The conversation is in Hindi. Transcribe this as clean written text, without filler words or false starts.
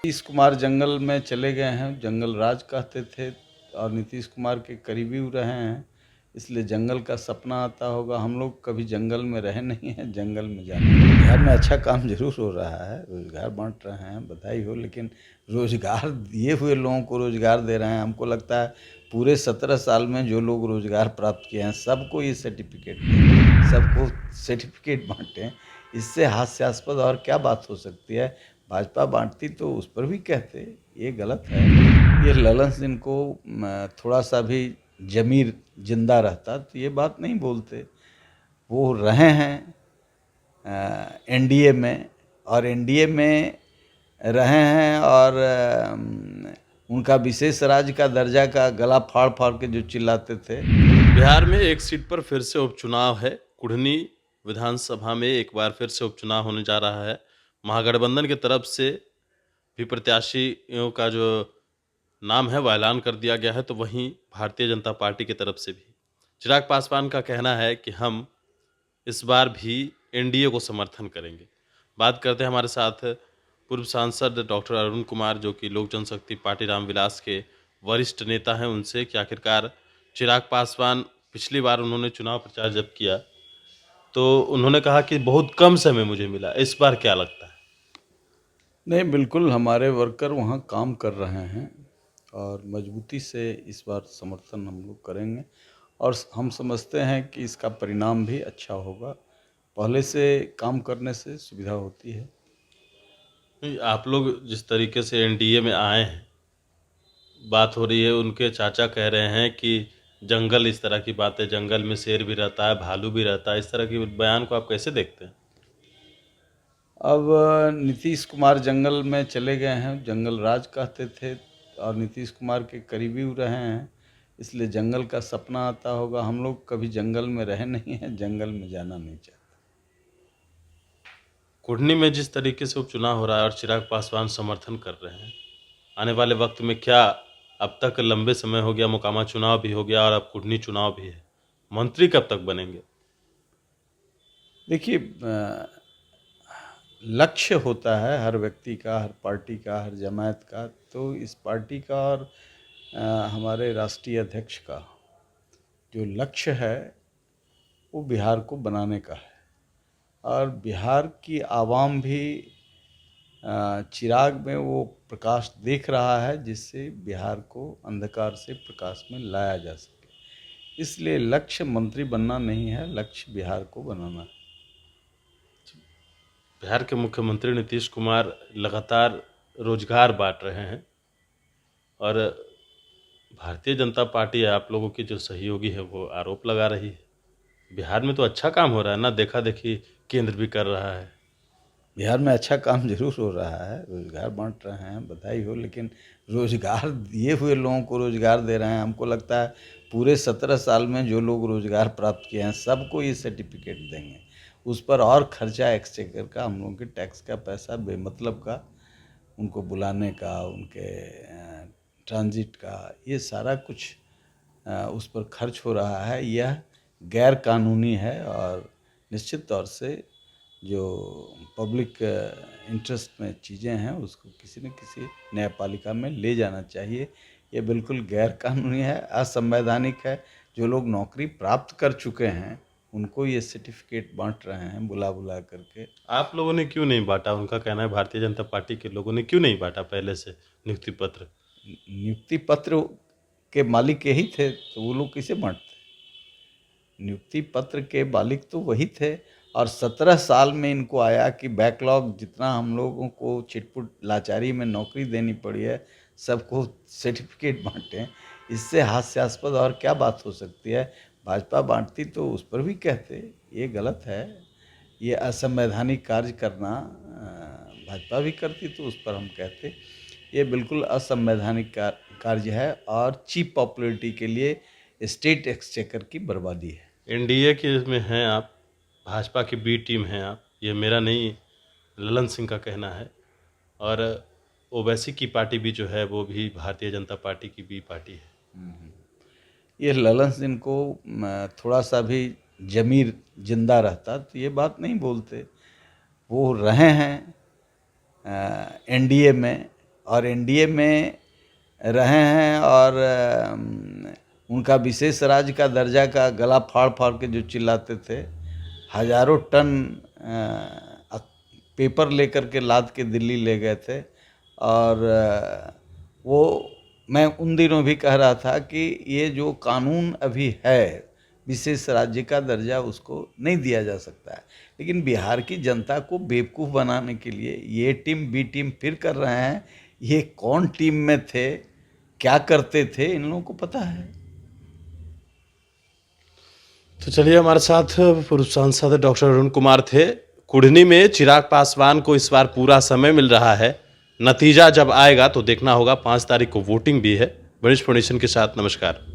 नीतीश कुमार जंगल में चले गए हैं, जंगल राज कहते थे और नीतीश कुमार के करीबी रहे हैं, इसलिए जंगल का सपना आता होगा। हम लोग कभी जंगल में रहे नहीं हैं, जंगल में जाना। बिहार में अच्छा काम जरूर हो रहा है, रोजगार बांट रहे हैं, बधाई हो। लेकिन रोजगार दिए हुए लोगों को रोजगार दे रहे हैं। हमको लगता है पूरे 17 साल में जो लोग रोजगार प्राप्त किए हैं सबको ये सर्टिफिकेट दें, सबको सर्टिफिकेट बांटें। इससे हास्यास्पद और क्या बात हो सकती है। भाजपा बांटती तो उस पर भी कहते, ये गलत है। ये ललन सिंह को थोड़ा सा भी जमीर जिंदा रहता तो ये बात नहीं बोलते। वो रहे हैं एनडीए में, और एनडीए में रहे हैं, और उनका विशेष राज्य का दर्जा का गला फाड़ फाड़ के जो चिल्लाते थे। बिहार में एक सीट पर फिर से उपचुनाव है। कुढ़नी विधानसभा में एक बार फिर से उपचुनाव होने जा रहा है। महागठबंधन की तरफ से भी प्रत्याशियों का जो नाम है वह ऐलान कर दिया गया है, तो वहीं भारतीय जनता पार्टी की तरफ से भी चिराग पासवान का कहना है कि हम इस बार भी एनडीए को समर्थन करेंगे। बात करते हैं हमारे साथ पूर्व सांसद डॉक्टर अरुण कुमार, जो कि लोक जनशक्ति पार्टी रामविलास के वरिष्ठ नेता हैं, उनसे कि आखिरकार चिराग पासवान पिछली बार उन्होंने चुनाव प्रचार जब किया तो उन्होंने कहा कि बहुत कम समय मुझे मिला, इस बार क्या लगता है? नहीं, बिल्कुल हमारे वर्कर वहाँ काम कर रहे हैं और मजबूती से इस बार समर्थन हम लोग करेंगे, और हम समझते हैं कि इसका परिणाम भी अच्छा होगा। पहले से काम करने से सुविधा होती है। आप लोग जिस तरीके से एनडीए में आए हैं, बात हो रही है, उनके चाचा कह रहे हैं कि जंगल, इस तरह की बातें, जंगल में शेर भी रहता है, भालू भी रहता है, इस तरह के बयान को आप कैसे देखते हैं? अब नीतीश कुमार जंगल में चले गए हैं, जंगल राज कहते थे और नीतीश कुमार के करीबी रहे हैं, इसलिए जंगल का सपना आता होगा। हम लोग कभी जंगल में रहे नहीं हैं, जंगल में जाना नहीं चाहते। कुढ़नी में जिस तरीके से उपचुनाव हो रहा है और चिराग पासवान समर्थन कर रहे हैं, आने वाले वक्त में क्या, अब तक लंबे समय हो गया, मोकामा चुनाव भी हो गया और अब कुढ़नी चुनाव भी है, मंत्री कब तक बनेंगे? देखिए, लक्ष्य होता है हर व्यक्ति का, हर पार्टी का, हर जमात का। तो इस पार्टी का और हमारे राष्ट्रीय अध्यक्ष का जो लक्ष्य है वो बिहार को बनाने का है, और बिहार की आवाम भी चिराग में वो प्रकाश देख रहा है जिससे बिहार को अंधकार से प्रकाश में लाया जा सके। इसलिए लक्ष्य मंत्री बनना नहीं है, लक्ष्य बिहार को बनाना है। बिहार के मुख्यमंत्री नीतीश कुमार लगातार रोजगार बांट रहे हैं और भारतीय जनता पार्टी आप लोगों की जो सहयोगी है वो आरोप लगा रही है। बिहार में तो अच्छा काम हो रहा है ना, देखा देखी केंद्र भी कर रहा है। बिहार में अच्छा काम जरूर हो रहा है, रोजगार बांट रहे हैं, बधाई हो। लेकिन रोजगार दिए हुए लोगों को रोजगार दे रहे हैं। हमको लगता है पूरे 17 साल में जो लोग रोजगार प्राप्त किए हैं सबको ये सर्टिफिकेट देंगे। उस पर और खर्चा एक्सचेकर का, हम लोगों के टैक्स का पैसा बेमतलब का, उनको बुलाने का, उनके ट्रांजिट का, ये सारा कुछ उस पर खर्च हो रहा है। यह गैर कानूनी है, और निश्चित तौर से जो पब्लिक इंटरेस्ट में चीज़ें हैं उसको किसी न किसी न्यायपालिका में ले जाना चाहिए। ये बिल्कुल गैर कानूनी है, असंवैधानिक है। जो लोग नौकरी प्राप्त कर चुके हैं उनको ये सर्टिफिकेट बांट रहे हैं बुला बुला करके। आप लोगों ने क्यों नहीं बांटा? उनका कहना है भारतीय जनता पार्टी के लोगों ने क्यों नहीं बांटा पहले से नियुक्ति पत्र? नियुक्ति पत्र के मालिक यही थे तो वो लोग कैसे बांटते? नियुक्ति पत्र के मालिक तो वही थे, और 17 साल में इनको आया कि बैकलॉग जितना हम लोगों को चिटपुट लाचारी में नौकरी देनी पड़ी है सबको सर्टिफिकेट बांटें। इससे हास्यास्पद और क्या बात हो सकती है। भाजपा बांटती तो उस पर भी कहते, ये गलत है। ये असंवैधानिक कार्य करना भाजपा भी करती तो उस पर हम कहते। ये बिल्कुल असंवैधानिक कार्य है और चीप पॉपुलरिटी के लिए स्टेट एक्सचेकर की बर्बादी है। एनडीए के में हैं आप, भाजपा की बी टीम हैं आप, ये मेरा नहीं, ललन सिंह का कहना है। और ओवैसी की पार्टी भी जो है वो भी भारतीय जनता पार्टी की बी पार्टी है। ये ललन सिंह को थोड़ा सा भी जमीर जिंदा रहता तो ये बात नहीं बोलते। वो रहे हैं एनडीए में, और एनडीए में रहे हैं और उनका विशेष राज्य का दर्जा का गला फाड़ फाड़ के जो चिल्लाते थे, हजारों टन पेपर लेकर के लाद के दिल्ली ले गए थे। और वो मैं उन दिनों भी कह रहा था कि ये जो कानून अभी है विशेष राज्य का दर्जा उसको नहीं दिया जा सकता है, लेकिन बिहार की जनता को बेवकूफ़ बनाने के लिए ये टीम बी टीम फिर कर रहे हैं। ये कौन टीम में थे, क्या करते थे, इन लोगों को पता है। तो चलिए, हमारे साथ पूर्व सांसद डॉक्टर अरुण कुमार थे। कुढ़नी में चिराग पासवान को इस बार पूरा समय मिल रहा है। नतीजा जब आएगा तो देखना होगा। 5 तारीख को वोटिंग भी है। वरिष्ठ फाउंडेशन के साथ नमस्कार।